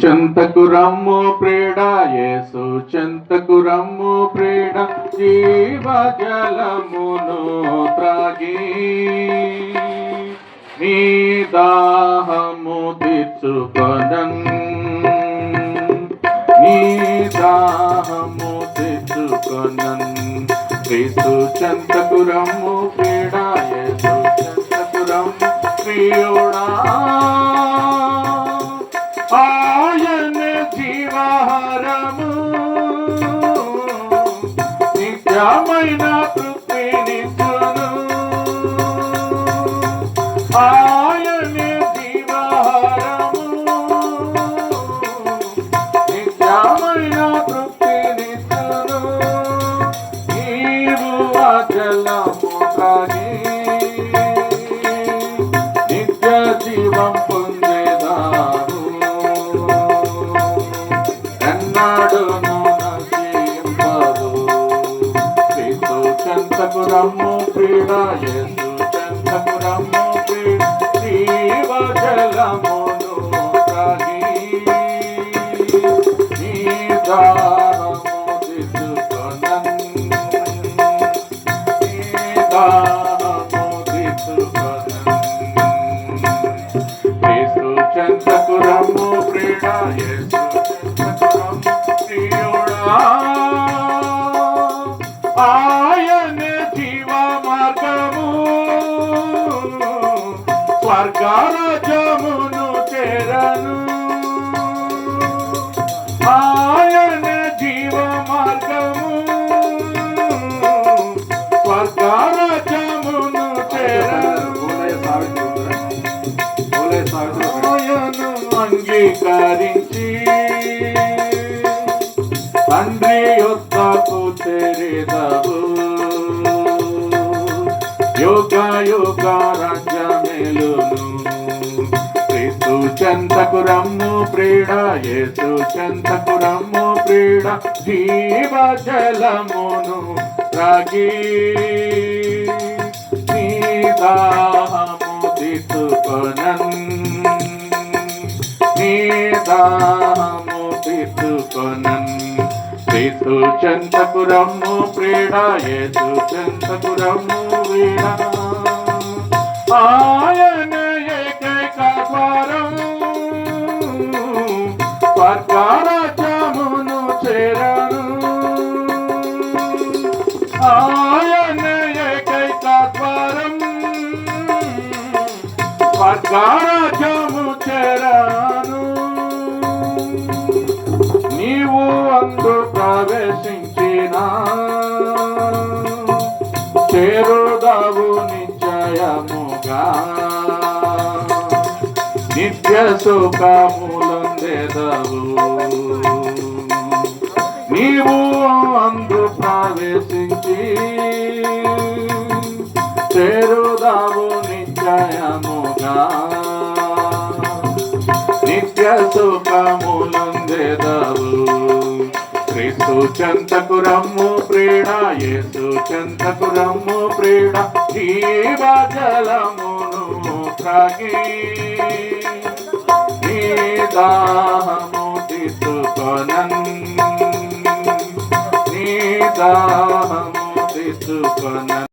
చెంతకు రమ్ము ప్రేడ యేసు చెంతకు రమ్ము ప్రేడ జీవ జలమును త్రాగి నీ దాహము తీర్చుకొనన్ నీ దాహము తీర్చుకొనన్ క్రీస్తు చెంతకు రమ్ము ప్రేడ యేసు చెంతకు రమ్ము ప్రియుడా ఆయన జీవహారము నిత్యమైన తృప్తినిచ్చును ఆయన జీవహారము నిత్యమైన తృప్తినిచ్చును నీవు జలము త్రాగి నిత్య జీవం పొందేదారు ఎన్నాడును నశింపదు క్రీస్తు చెంతకు రమ్ము ప్రియుడ యేసు చెంతకు రమ్ము ప్రియుడ జీవ జలమును త్రాగి నీ దాహము తీర్చుకొనన్ నీ దాహము తీర్చుకొనన్ క్రీస్తు చెంతకు రమ్ము ప్రియుడ యేసు చెంతకు రమ్ము ప్రియుడా ఆయన జీవ మార్గము స్వర్గరాజ్యమును చేరను ఆయన జీవ మార్గము స్వర్గరాజ్యమును చేరను ఆయను అంగీకరించి తండ్రి యొద్దకు చేరేదవు యుగ యుగ రాజ్యమేలును క్రీస్తు చెంతకు రమ్ము ప్రియుడ యేసు చెంతకు రమ్ము ప్రియుడ జీవ జలమును త్రాగి నీ దాహము తీర్చుకొనన్ నీ దాహము తీర్చుకొనన్ క్రీస్తు చెంతకు రమ్ము ప్రియుడ యేసు చెంతకు రమ్ము వీడ ఆయన ఏకైక ద్వారం స్వర్గరాజ్యమును చేరను ఆయన ఏకైక ద్వారం స్వర్గరాజ్యము చేరను నీవు అందు ప్రవేశించినా చేరుదావు నిశ్చయముగా నిత్య సుఖములొందెదవు నీవు అందు ప్రవేశించి చేరుదావు నిశ్చయముగా నిత్య సుఖములొందెదవు క్రీస్తు చెంతకు రమ్ము ప్రియుడ యేసు చెంతకు రమ్ము ప్రియుడ జీవ జలమును త్రాగి నీ దాహము తీర్చుకొనన్ నీ దాహము తీర్చుకొనన్